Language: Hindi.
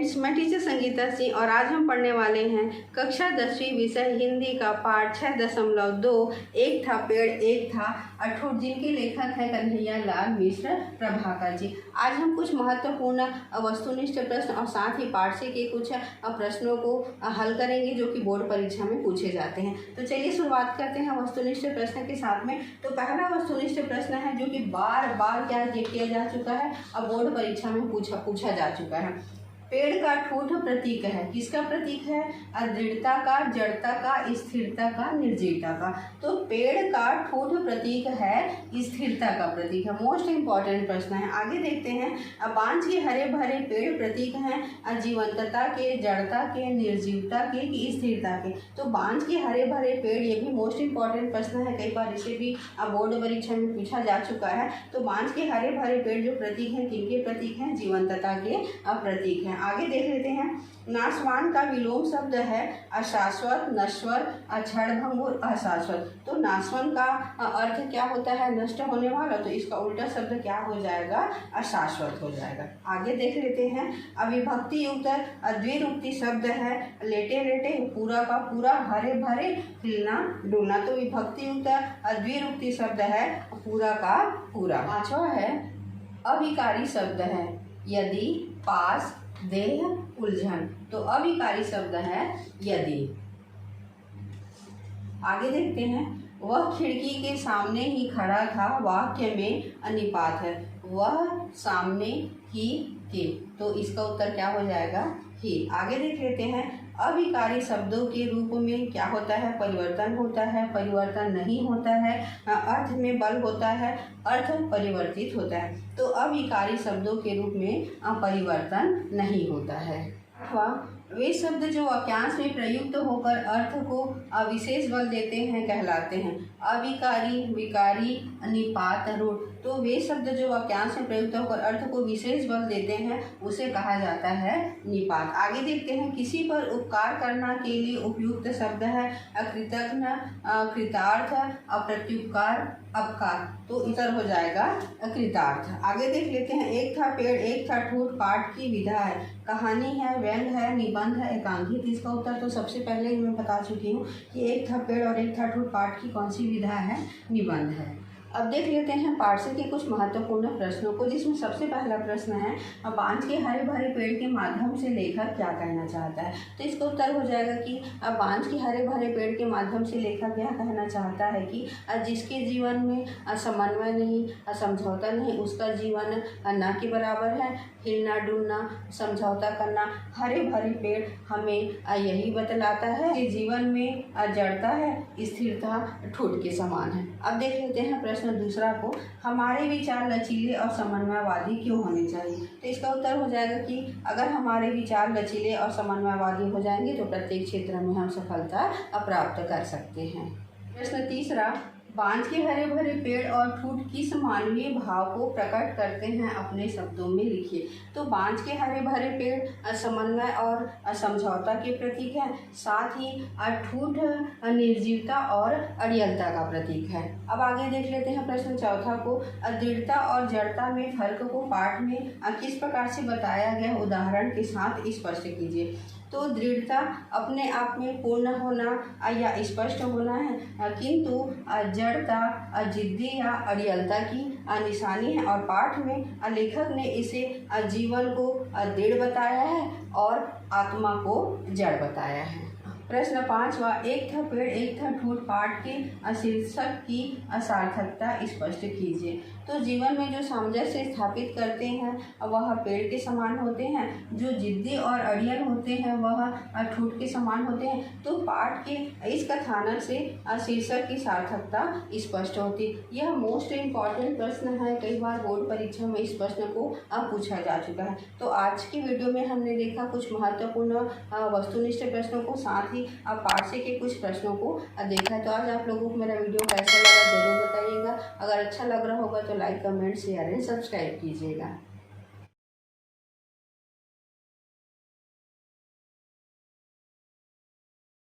फ्रेंड्स, मैं टीचर संगीता सिंह और आज हम पढ़ने वाले हैं कक्षा 10वीं विषय हिंदी का पाठ 6.2 एक था पेड़ एक था अठूट, जिनके लेखक हैं कन्हैया लाल मिश्र प्रभाकर जी। आज हम कुछ महत्वपूर्ण वस्तुनिष्ठ प्रश्न और साथ ही पाठ से के कुछ प्रश्नों को हल करेंगे जो कि बोर्ड परीक्षा में पूछे जाते हैं। तो चलिए शुरुआत करते हैं वस्तुनिष्ठ प्रश्न के साथ में। तो पहला वस्तुनिष्ठ प्रश्न है जो कि बार बार क्या किया जा चुका है और बोर्ड परीक्षा में पूछा जा चुका है। पेड़ का ठूठ प्रतीक है, किसका प्रतीक है? दृढ़ता का, जड़ता का, स्थिरता का, निर्जीवता का। तो पेड़ का ठूठ प्रतीक है, स्थिरता का प्रतीक है। मोस्ट इंपॉर्टेंट प्रश्न है। आगे देखते हैं। बांझ के हरे भरे पेड़ प्रतीक हैं जीवंतता के, जड़ता के, निर्जीवता के कि स्थिरता के। तो बांझ के हरे भरे पेड़, ये भी मोस्ट इंपॉर्टेंट प्रश्न है, कई बार इसे भी बोर्ड परीक्षा में पूछा जा चुका है। तो बांझ के हरे भरे पेड़ जो प्रतीक हैं, किनके प्रतीक हैं? जीवंतता के प्रतीक हैं। आगे देख लेते हैं। नाशवान का विलोम शब्द है अशाश्वत, नश्वर, क्षणभंगुर, अशाश्वत। तो नाशवान का अर्थ क्या होता है? नष्ट होने वाला। तो इसका उल्टा शब्द क्या हो जाएगा? अशाश्वत हो जाएगा। आगे देख लेते हैं। अविभक्ति युक्त द्विरूपी शब्द है लेटे लेटे, पूरा का पूरा, हरे भरे, हिलना डुलना। तो विभक्ति युक्त द्विरूपी शब्द है पूरा का पूरा। पांचवा है अविकारी शब्द है यदि, पास, देह, उलझन। तो अविकारी शब्द है यदि। आगे देखते हैं। वह खिड़की के सामने ही खड़ा था, वाक्य में अनिपात है। वह सामने ही के, तो इसका उत्तर क्या हो जाएगा? ही। आगे देख लेते हैं। अविकारी शब्दों के रूप में क्या होता है? परिवर्तन होता है, परिवर्तन नहीं होता है, अर्थ में बल होता है, अर्थ परिवर्तित होता है। तो अविकारी शब्दों के रूप में परिवर्तन नहीं होता है। अथवा वे शब्द जो वाक्यांश में प्रयुक्त होकर अर्थ को विशेष बल देते हैं कहलाते हैं अविकारी, विकारी, निपात, रूढ़। तो वे शब्द जो वाक्यांश में प्रयुक्त होकर अर्थ को विशेष बल देते हैं उसे कहा जाता है निपात। आगे देखते हैं। किसी पर उपकार करना के लिए उपयुक्त शब्द है कृतज्ञ, कृतार्थ, अप्रत्युपकार, अपकार। तो उत्तर हो जाएगा कृतार्थ। आगे देख लेते हैं। एक था पेड़ एक था ठूठ पाठ की विधा है, कहानी है, व्यंग है, निबंध है, एकांकित। इसका उत्तर तो सबसे पहले ही मैं बता चुकी हूँ कि एक था पेड़ और एक था ठूठ पाठ की कौन सी विधा है? निबंध है। अब देख लेते हैं पाठ से के कुछ महत्वपूर्ण प्रश्नों को, जिसमें सबसे पहला प्रश्न है बांझ के हरे भरे पेड़ के माध्यम से लेखक क्या कहना चाहता है? तो इसका उत्तर हो जाएगा कि बांझ के हरे भरे पेड़ के माध्यम से लेखक क्या कहना चाहता है कि जिसके जीवन में समन्वय नहीं, समझौता नहीं, उसका जीवन न के बराबर है। हिलना डुलना, समझौता करना। हरे भरे पेड़ हमें यही बतलाता है कि जीवन में जड़ता है, स्थिरता ठूठ के समान है। अब देख लेते हैं प्रश्न दूसरा को। हमारे विचार लचीले और समन्वयवादी क्यों होने चाहिए? तो इसका उत्तर हो जाएगा कि अगर हमारे विचार लचीले और समन्वयवादी हो जाएंगे तो प्रत्येक क्षेत्र में हम सफलता प्राप्त कर सकते हैं। प्रश्न तीसरा। बांझ के हरे भरे पेड़ और ठूठ किस मानवीय भाव को प्रकट करते हैं? अपने शब्दों में लिखिए। तो बांझ के हरे भरे पेड़ समन्वय और समझौता के प्रतीक है, साथ ही ठूठ निर्जीवता और अड़ियलता का प्रतीक है। अब आगे देख लेते हैं प्रश्न चौथा को। दृढ़ता और जड़ता में फर्क को पाठ में किस प्रकार से बताया गया? उदाहरण के साथ स्पष्ट कीजिए। तो दृढ़ता अपने आप में पूर्ण होना या स्पष्ट होना है, किंतु जड़ता जिद्दी या अड़ियलता की निशानी है। और पाठ में लेखक ने इसे जीवन को दृढ़ बताया है और आत्मा को जड़ बताया है। प्रश्न पांचवा। एक था पेड़ एक था ठूठ पाठ के शीर्षक की सार्थकता स्पष्ट कीजिए। तो जीवन में जो सामंजस्य स्थापित करते हैं वह पेड़ के समान होते हैं, जो जिद्दी और अड़ियल होते हैं वह ठूठ के समान होते हैं। तो पाठ के इस कथानक से शीर्षक की सार्थकता स्पष्ट होती। यह मोस्ट इम्पॉर्टेंट प्रश्न है, कई बार बोर्ड परीक्षा में इस प्रश्न को पूछा जा चुका है। तो आज की वीडियो में हमने देखा कुछ महत्वपूर्ण वस्तुनिष्ठ प्रश्नों को, साथ ही अब पाठ से के कुछ प्रश्नों को देखा है। तो आज आप लोगों को मेरा वीडियो कैसा लगा जरूर बताइएगा। अगर अच्छा लग रहा होगा तो like, comment, share and subscribe कीजिएगा।